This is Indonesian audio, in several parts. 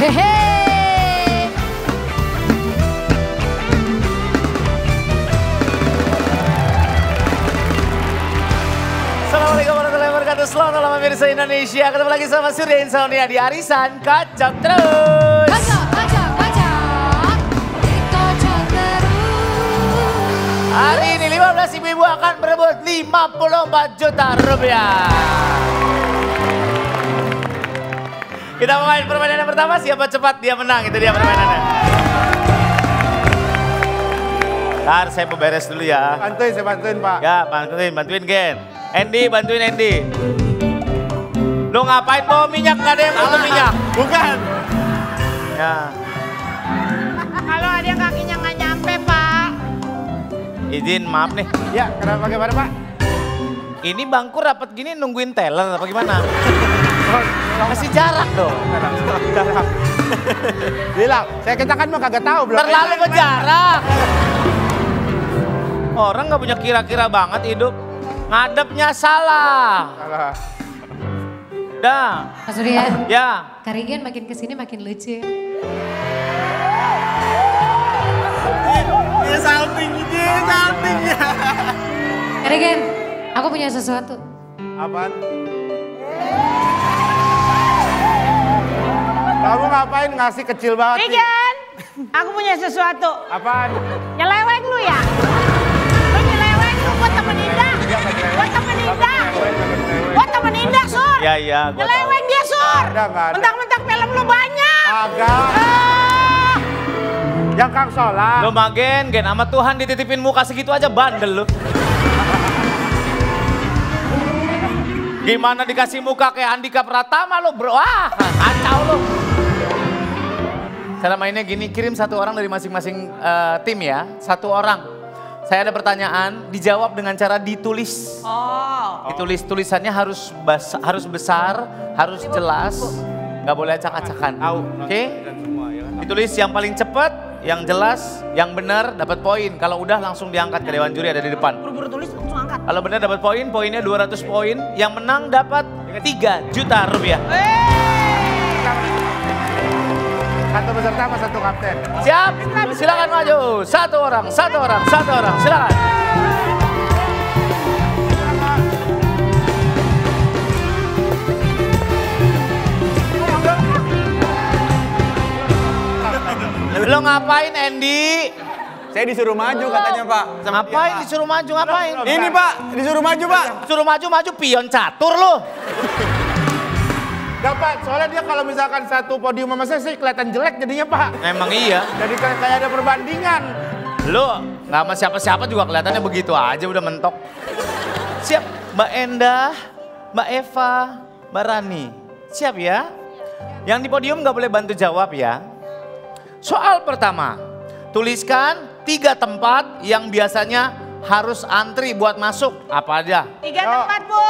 Hehe. Assalamualaikum warahmatullahi wabarakatuh. Selamat malam pemirsa Indonesia. Ketemu lagi sama Surya Insomnia di Arisan Kocok Terus. Kocok, kocok, kocok. Kocok terus. Hari ini 15 ibu-ibu akan berebut 54 juta rupiah. Kita main permainan yang pertama, siapa cepat dia menang. Itu dia permainannya. Ntar saya mau beres dulu ya. Bantuin, saya bantuin Pak. Ya, bantuin Gen. Andy, bantuin Andy. Lu ngapain bawa minyak? Gak ada yang bawa minyak. Bukan. Ya. Kalau ada yang kakinya nggak nyampe, Pak. Izin, maaf nih. Ya, kenapa bagaimana Pak? Ini bangku rapat gini nungguin teller apa gimana? Masih jarak dong. Jarak. Bilang, kita kan mah kagak tahu belum. Terlalu berjarak. Orang nggak punya kira-kira banget hidup. Ngadepnya salah. Salah. Dah. Mas Surya, Ya. Karigen makin kesini makin lucu. Dia salting ya. Karigen, aku punya sesuatu. Apaan? Kamu ngapain ngasih kecil banget sih? Rigen, aku punya sesuatu. Apaan? Nyeleweng lu ya? Lu nyeleweng lu buat temen Indah. Buat temen Indah. Buat temen Indah, Sur. Ya, gua tahu. Nyeleweng dia, Sur. Nggak ada. Mentang-mentang film lu banyak. Agak. Ah. Yang Kang Sola. Lo magen, Gen, sama Tuhan dititipin muka segitu aja bandel lu. Gimana dikasih muka kayak Andika Pratama lo bro, wah kacau lo. Cara mainnya gini, kirim satu orang dari masing-masing tim ya, satu orang. Saya ada pertanyaan, dijawab dengan cara ditulis. Oh. Ditulis, tulisannya harus besar, harus jelas, nggak boleh acak-acakan. Oke? Ditulis yang paling cepat, yang jelas, yang benar dapat poin. Kalau udah langsung diangkat ke Dewan Juri ada di depan. Buru-buru tulis langsung angkat. Kalau benar dapat poin, poinnya 200 poin. Yang menang dapat 3 juta rupiah. Satu peserta sama satu kapten. Siap? Silakan maju. Satu orang, silakan. Lo ngapain Andy? Saya disuruh maju katanya Pak. Ngapain disuruh maju, ngapain? Ini Pak, disuruh maju Pak. Suruh maju, pion catur lo. Gak Pak, soalnya dia kalau misalkan satu podium sama saya sih kelihatan jelek jadinya Pak. Emang iya. Jadi kayak ada perbandingan. Lo nggak sama siapa-siapa juga kelihatannya begitu aja udah mentok. Siap, Mbak Endah, Mbak Eva, Mbak Rani. Siap ya? Yang di podium nggak boleh bantu jawab ya. Soal pertama, tuliskan 3 tempat yang biasanya harus antri buat masuk. Apa aja? 3 tempat, Bu.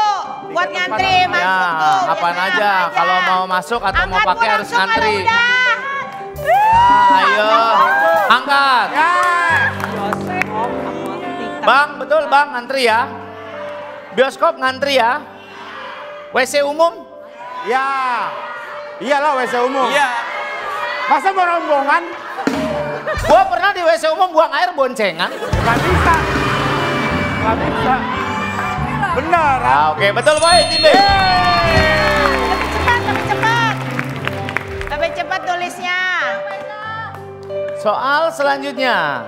Buat ngantri masuk, Ya, Bu. apaan aja? Kalau mau masuk atau mau Angkat, Bu, pakai harus langsung kalau ngantri. udah. Ayo, angkat. Bang, betul Bang, ngantri ya. Bioskop ngantri ya. WC umum? Ya. Iyalah WC umum. Iya. Masa mau rombongan? Gua pernah di WC umum buang air boncengan. Gak bisa. Gak bisa. Bener. Ah, oke, betul boy, tim B. Lebih cepat tulisnya. Soal selanjutnya.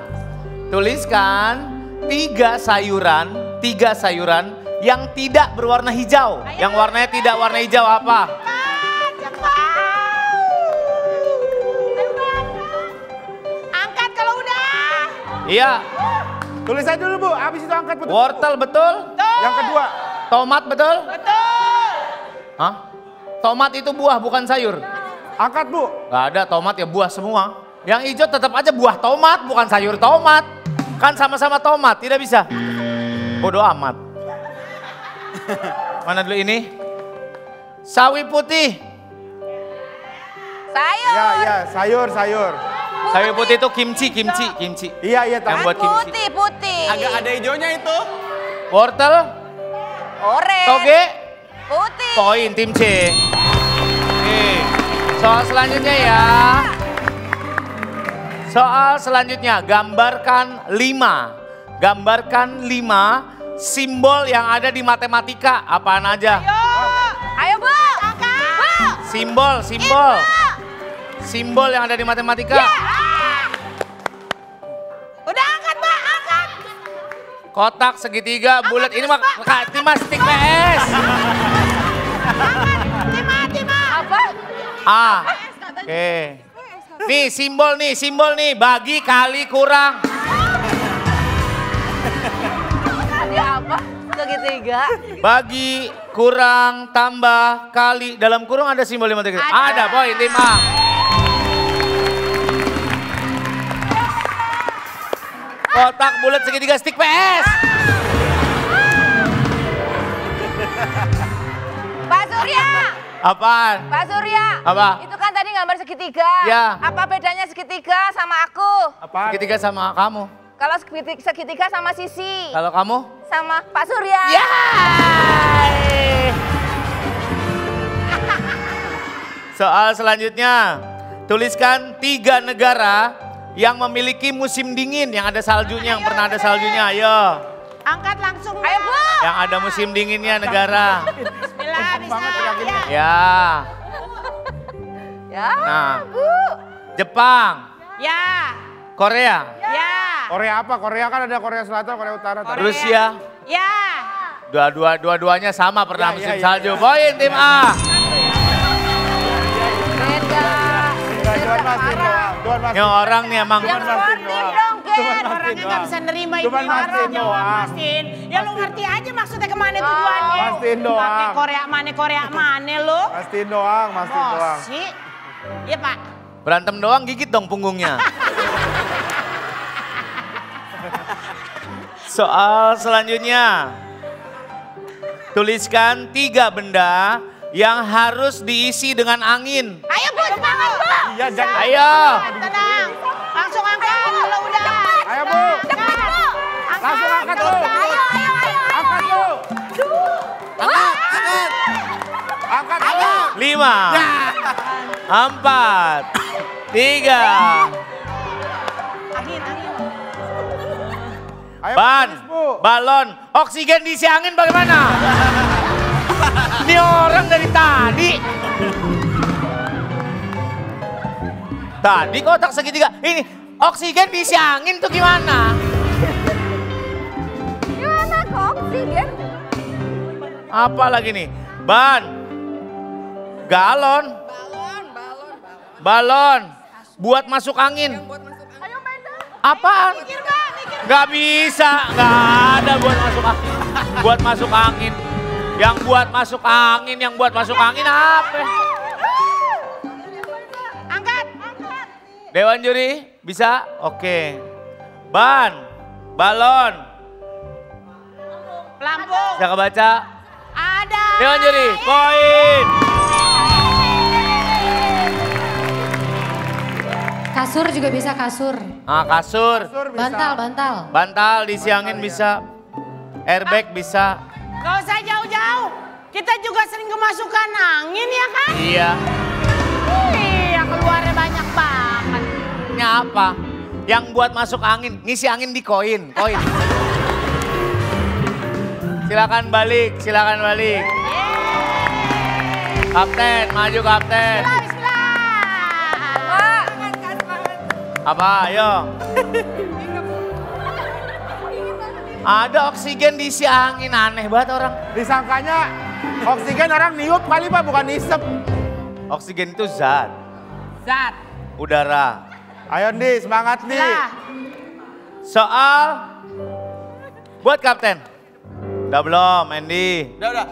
Tuliskan 3 sayuran yang tidak berwarna hijau. Yang warnanya tidak warna hijau apa? Angkat kalau udah. Iya, Tulis aja dulu Bu, habis itu angkat betul. wortel betul? Yang kedua. Tomat betul? Betul. Hah? Tomat itu buah bukan sayur. Angkat Bu. Gak ada, tomat ya buah semua. Yang hijau tetap aja buah tomat, bukan sayur tomat. Kan sama-sama tomat, tidak bisa. Bodoh amat. Mana dulu ini? Sawi putih. Sayur. Ya, sayur. Sawi putih itu kimchi. Iya, Yang tahu. buat kimchi. Putih. Agak ada hijaunya itu. Wortel, Orange. toge, Putih. poin tim C. Oke. Soal selanjutnya ya. Soal selanjutnya, gambarkan 5 simbol yang ada di matematika. Apaan aja? Ayo Bu. Simbol. Simbol yang ada di matematika. Udah angkat Mbak, angkat. Kotak, segitiga, bulat. Ini mah Tima stick PS. Tima. Apa? Oke. Nih simbol nih. Bagi, kali, kurang. Tadi apa? Segitiga. Bagi, kurang, tambah, kali. Dalam kurung ada simbol di matematika. Ada poin tim A. Kotak, bulat, segitiga, stick PS. Pak Surya. Apaan? Pak Surya. Apa? Itu kan tadi gambar segitiga. Ya. Apa bedanya segitiga sama aku? Apa? Segitiga sama kamu. Kalau segitiga sama Sisi. Kalau kamu? Sama Pak Surya. Ya. Soal selanjutnya. Tuliskan 3 negara yang memiliki musim dingin, yang ada saljunya, yang pernah ada saljunya. Ayo. Angkat langsung. Ayo Bu. Yang ada musim dinginnya negara. Bismillah. Ya. Ya. Nah. Bu. Jepang. Ya. Korea. Ya. Korea apa? Korea kan ada Korea Selatan, Korea Utara. Rusia. Ya. Dua-duanya sama pernah musim Ya. salju. Poin tim A. Beda. Tuan Mas. Ini orang nih emang. Yang sportif dong, Ken. Orangnya nggak bisa nerima itu Cuman mastiin doang. Mastiin. Ya lu ngerti aja maksudnya kemana tujuannya. Mastiin doang. Pakai Korea mana lu. Mastiin doang. Sih. Iya Pak. Berantem doang, gigit dong punggungnya. Soal selanjutnya. Tuliskan 3 benda yang harus diisi dengan angin. Ayo Bu, semangat Bu. Iya, jangan. Ayo. Tenang. Langsung angkat kalau udah. Ayo Bu. Cepat Bu. Langsung angkat Bu. Ayo. Angkat Bu. Angkat Bu. 5, 4, 3. Angin. Ayo, Ban, tulis, Bu. balon, oksigen diisi angin bagaimana? Ini orang dari tadi. Tadi kotak segitiga, ini oksigen diisi angin tuh gimana? Gimana kok oksigen? Apa lagi nih? Ban, galon, balon, buat masuk angin. Apaan? Gak bisa, gak ada buat masuk angin. Buat masuk angin. Yang buat masuk angin apa? Angkat. Dewan juri, bisa? Oke. Ban, balon, Pelampung. bisa kebaca? Ada. Dewan juri, poin. Kasur juga bisa kasur. Nah, kasur, Bantal. bantal diisi angin bisa. Airbag bisa. Gak usah jauh-jauh. Kita juga sering kemasukan angin ya kan? Iya. Iya keluarnya banyak banget. Ini apa? Yang buat masuk angin, ngisi angin di koin. Silakan balik. Kapten, maju kapten. Bismillah. Apa, ayo. Ada oksigen diisi angin, aneh banget orang. Disangkanya oksigen orang niup kali Pak, bukan nisep. Oksigen itu zat, Zat. udara. Ayo Di, semangat Di. Soal buat kapten. Udah belum, Andy? Udah.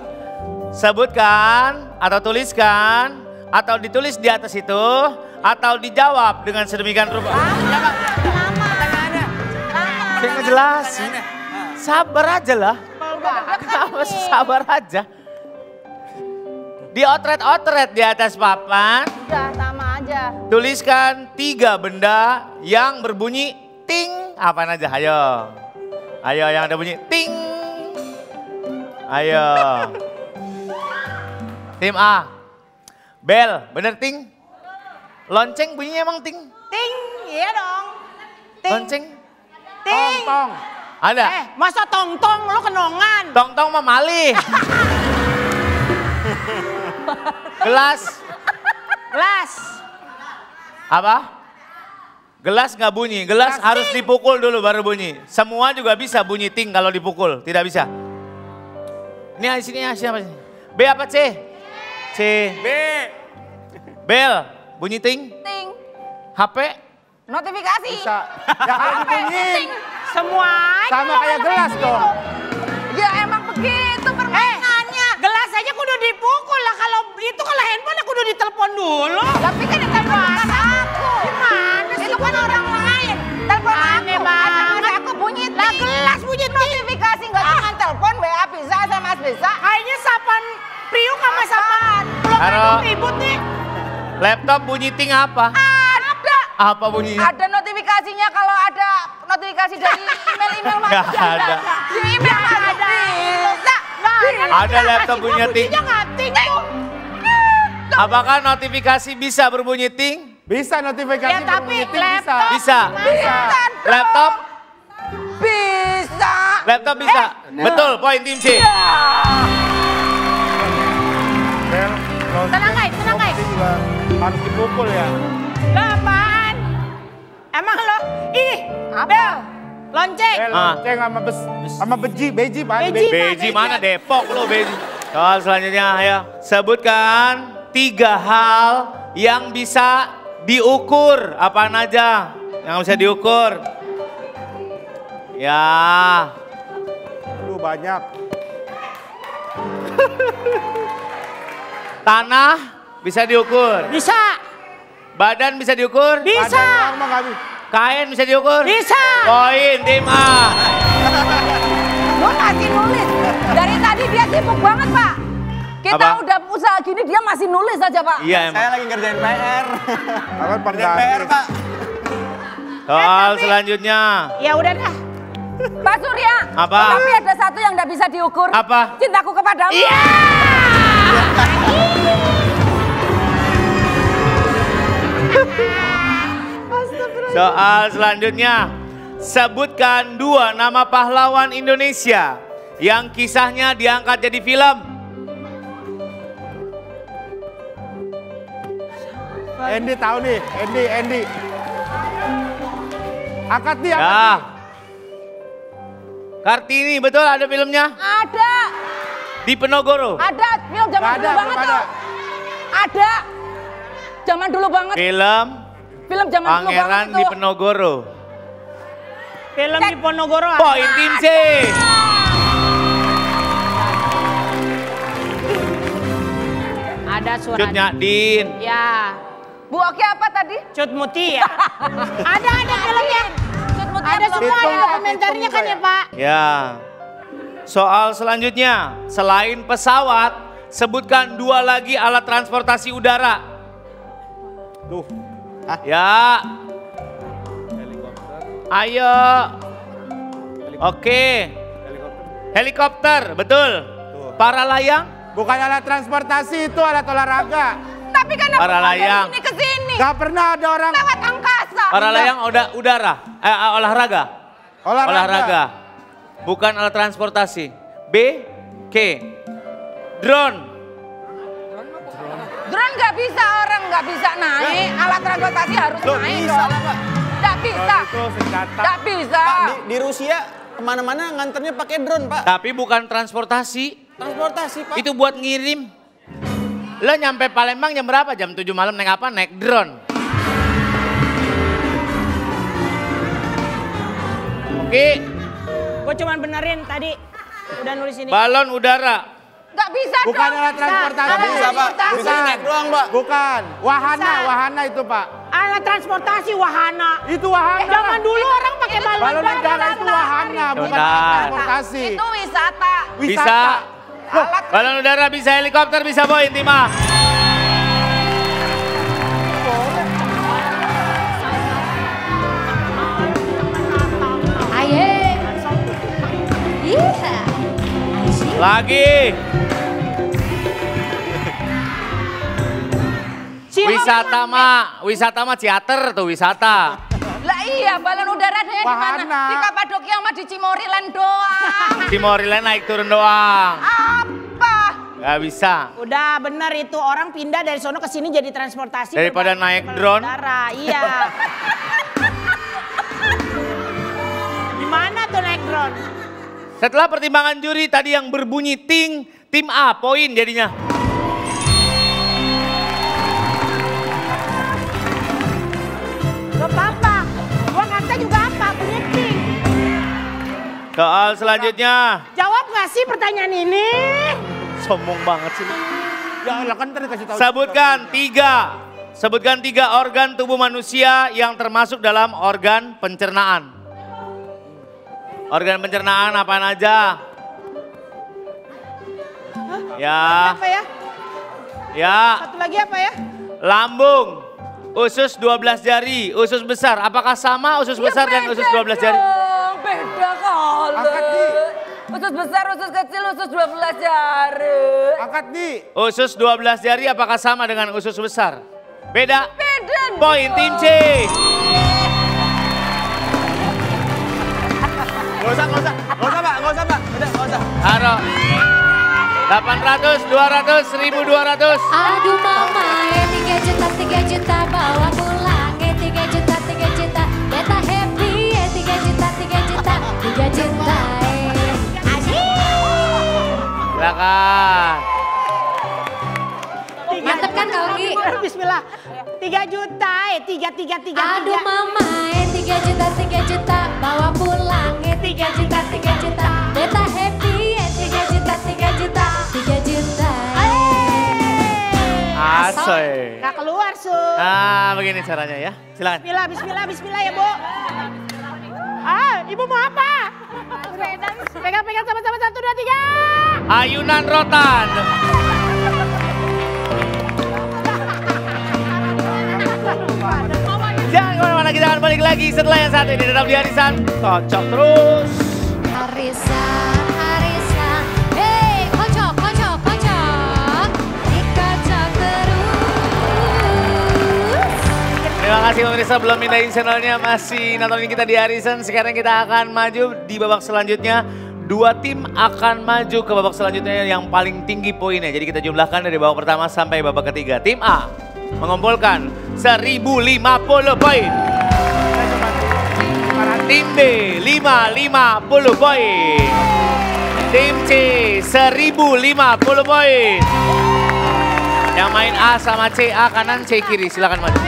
Sebutkan atau tuliskan atau ditulis di atas itu atau dijawab dengan sedemikian rupa. Saya ngejelasin. Sabar aja lah. Kenapa sih sabar aja? Diotret-otret di atas papan. Udah sama aja. Tuliskan 3 benda yang berbunyi ting. Apaan aja? Ayo yang ada bunyi ting. Ayo. Tim A. Bel, bener ting? Lonceng bunyinya emang ting? Ting, iya dong. Ting. Lonceng? Ting. Tong. Ada? Masa tong-tong lu kenongan? Tong-tong mah malih. Gelas. Gelas. Apa? Gelas nggak bunyi, gelas harus dipukul dulu baru bunyi. Semua juga bisa bunyi ting kalau dipukul, tidak bisa. Ini di sini siapa sih? B apa C? C. B. Bel, bunyi ting. Ting. HP? Notifikasi. Bisa. Ya kalau dibunyiin. Semuanya. Sama kayak gelas dong. Ya emang begitu permainannya. Gelas aja kudu dipukul lah. Kalau itu kalau handphone kudu ditelepon dulu. Tapi kan itu bukan aku. Gimana sih? Itu kan orang lain. Telepon Aneh aku. banget. SMS aku bunyi ting. Lah gelas bunyi ting. Notifikasi nggak cuma telepon, WA bisa, SMS bisa. Kayaknya sapan Priuk sama sapan. Halo. Ribut nih. Laptop bunyi ting apa? Ada. Apa bunyinya? Ada notifikasinya kalau ada notifikasi dari email-email Nggak masuk. ada. Di email masuk. Bisa. Ada laptop bunyi ting. Bunyinya nggak ting tuh. Apakah notifikasi bisa berbunyi ting? Bisa notifikasi Ya, tapi berbunyi ting, bisa. laptop- Bisa. Bisa. Laptop? Bisa. Laptop bisa. Betul, poin tim C. Bel, lonceng, Tenang, guys, tenang, guys. lonceng juga harus dipukul ya. Lah apaan? Emang lo, ini, Bel, lonceng. Bel, lonceng sama beji Pak. Beji. Beji mana Depok lo Beji. Soal selanjutnya ayo. Sebutkan 3 hal yang bisa diukur. Apaan aja yang bisa diukur? Ya. Aduh banyak. Tanah bisa diukur. Bisa, Badan bisa diukur. bisa, Ada orang mah nggak bisa. Kain bisa diukur. bisa. Poin tim A. Gue masih nulis. Dari tadi dia sibuk banget, Pak. Kita Apa? udah usaha gini dia masih nulis aja, Pak. Iya emang. Saya lagi ngerjain PR. Apa Ngerjain PR, Pak. Soal selanjutnya. Ya udah dah. Pak Surya. Apa? Tapi ada satu yang nggak bisa diukur. Apa? Cintaku kepadamu. Iya. Soal selanjutnya. Sebutkan 2 nama pahlawan Indonesia yang kisahnya diangkat jadi film. Andy tahu nih, Andy. Angkat dia. Ya. Kartini, betul ada filmnya? Ada. Di Penogoro. Ada. Film zaman Nggak dulu ada, banget belum tuh. Ada. Zaman dulu banget. Film Film zaman dulu Pangeran banget di tuh. Penogoro. Film di Ponorogo. Poin tim C. Ada suara. Cut Nyadin. Ya. Bu Oki apa tadi? Cut Mutia. ada filmnya. Cut Mutia Ada belum semua, ada Hitung, dokumenternya hitung kan ya saya. Pak? Ya. Soal selanjutnya. Selain pesawat, sebutkan 2 lagi alat transportasi udara. Tuh. Ya. Ayo. Oke. Helikopter, betul. Para layang? Bukan alat transportasi, itu alat olahraga. Tapi kan aku Para mau layang. dari sini ke sini. Gak pernah ada orang Lewat angkasa. Para layang udara. Olahraga. Olahraga. Bukan alat transportasi. B, K. Drone. Drone nggak bisa, orang nggak bisa naik. Alat transportasi harus Loh, naik bisa dong. lah, Pak. Nggak bisa. Itu senjata. Nggak bisa. Pak, di Rusia kemana-mana nganternya pakai drone, Pak. Tapi bukan transportasi. Transportasi, Pak. Itu buat ngirim. Lo nyampe Palembang jam berapa? Jam 7 malam naik apa? Naik drone. Oke. Gue cuman benerin tadi. Udah nulis ini. Balon udara. Nggak bisa Bukan dong. alat transportasi. Nggak bisa, Pak. Bisa naik doang, Pak. Bukan. Wahana itu Pak. Alat transportasi wahana. Itu wahana. Zaman dulu orang pakai balon Balon udara itu wahana, bukan Yaudah. alat transportasi. Itu wisata. Bisa. Alat Balon udara bisa, helikopter bisa, poin tim A. Aye. Iya. Lagi. Wisata mah teater tuh wisata. Lah iya, balon udara deh di mana? Wahana. Di Kapadokia sama di Cimoriland doang. Cimoriland naik turun doang. Apa? Gak bisa. Udah bener itu orang pindah dari sono ke sini jadi transportasi. Daripada naik drone. Udara, iya. Gimana tuh naik drone? Setelah pertimbangan juri tadi yang berbunyi ting, tim A poin jadinya. Gak apa-apa, gua kata juga apa, punya ting. Soal selanjutnya. Jawab gak sih pertanyaan ini? Sombong banget sih. Ya Allah kan tadi kasih tahu. Sebutkan tiga organ tubuh manusia yang termasuk dalam organ pencernaan. Organ pencernaan apaan aja? Ya. Apa ya? Ya. Satu lagi apa ya? Lambung. Usus 12 jari, usus besar. Apakah sama usus besar dan usus 12 jari? Beda kali. Angkat, Di. Usus besar, usus kecil, usus 12 jari. Angkat Di. Usus 12 jari apakah sama dengan usus besar? Beda. Beda. Poin tim C. Gak usah Pak. Udah, gak usah. Haro. 800, 200, 1200. Aduh mama, 3 juta bawa pulang. 3 juta, beta happy. 3 juta, 3 juta. Silakan. Mantep kan Kak Ogi? Bismillah. 3 juta, 3. Aduh mama, 3 juta bawa pulang. 3 juta, beta happy. 3 juta, 3 juta. Asoy. Gak keluar, Su. Nah, begini caranya ya. Silakan. Bismillah ya, Bu. Ibu mau apa? Pegang sama-sama 1, 2, 3. Ayunan rotan. Jangan kemana-mana, kita akan balik lagi setelah yang satu ini tetap di Arisan. Kocok terus. Arisan, hei kocok, dikocok terus. Terima kasih pemirsa belum pindahin channelnya, masih nontonin kita di Arisan. Sekarang kita akan maju di babak selanjutnya. 2 tim akan maju ke babak selanjutnya yang paling tinggi poinnya. Jadi kita jumlahkan dari babak pertama sampai babak ketiga. Tim A mengumpulkan 1050 poin. Tim B 550 poin. Tim C 1050 poin. Yang main A sama C, A kanan, C kiri. Silakan maju.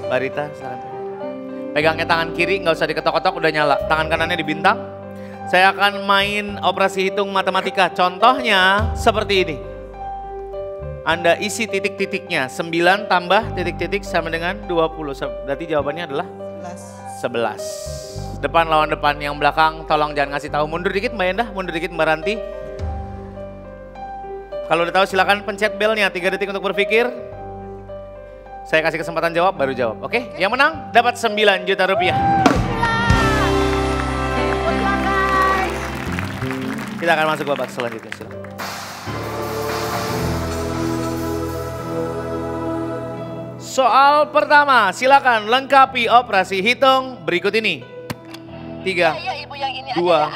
Barita, silakan. Pegangnya tangan kiri, nggak usah diketok-ketok, udah nyala. Tangan kanannya di bintang. Saya akan main operasi hitung matematika. Contohnya seperti ini. Anda isi titik-titiknya. 9 tambah titik-titik sama dengan 20. Berarti jawabannya adalah 11. Depan lawan depan, yang belakang tolong jangan ngasih tahu. Mundur dikit Mbak Endah, mundur dikit Mbak Ranti. Kalau udah tahu silakan pencet belnya, 3 detik untuk berpikir. Saya kasih kesempatan jawab, baru jawab. Oke? Yang menang dapat 9 juta rupiah. Kita akan masuk babak selanjutnya. Silakan. Soal pertama, silakan lengkapi operasi hitung berikut ini. 3, 2,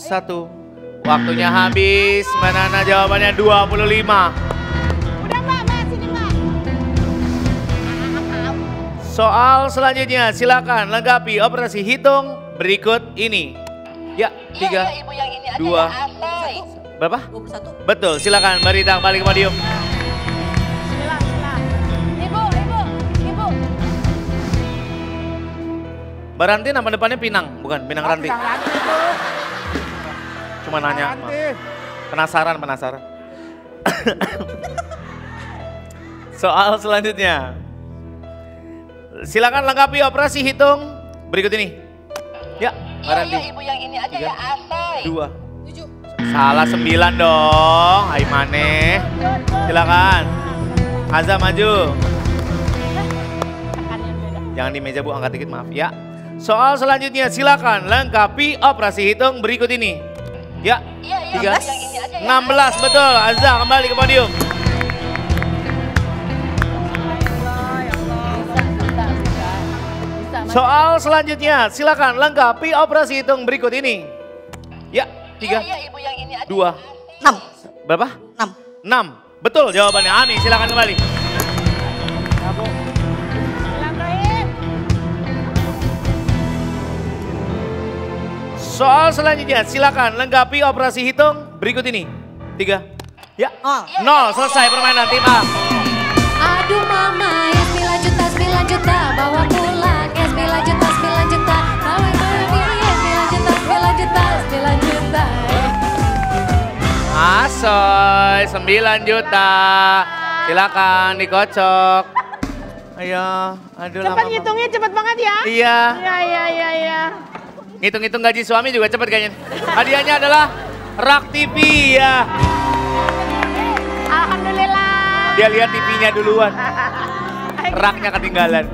1. Waktunya habis. Mana jawabannya 25. Soal selanjutnya, silakan lengkapi operasi hitung berikut ini. Ya, 3, 2, berapa? 21. Betul, silakan Barita balik ke podium. Ibu. Mbak Ranti nama depannya Pinang, bukan Pinang Ranti. Cuma nanya, maaf. Penasaran. Soal selanjutnya. Silakan lengkapi operasi hitung berikut ini. Ya, Mbak Ranti. Ibu yang ini aja 3, ya, Asai. 2. Salah 9 dong. Aimane. Silakan. Azam maju. Jangan di meja Bu, angkat dikit maaf ya. Soal selanjutnya silakan lengkapi operasi hitung berikut ini. Ya, 3, 16 betul. Azza kembali ke podium. Soal selanjutnya silakan lengkapi operasi hitung berikut ini. Ya, 3, 2, 6. berapa? 6. 6. Betul jawabannya. Ami silakan kembali. Soal selanjutnya silakan lengkapi operasi hitung berikut ini. 3. Ya. 0. Selesai permainan tim A. Aduh mama, ya 9 juta, 9 juta, bawa pulang, ya 9 juta, 9 juta, bawa pulang, ya 9 juta, 9 juta, 9 juta. Asoy, 9 juta. Silakan dikocok. Ayo, aduh lama. Cepet ngitungnya cepet banget ya. Iya. Iya. Ngitung-ngitung gaji suami juga cepet kayaknya. Hadiahnya adalah rak TV ya. Alhamdulillah. Dia lihat TV-nya duluan. Raknya ketinggalan.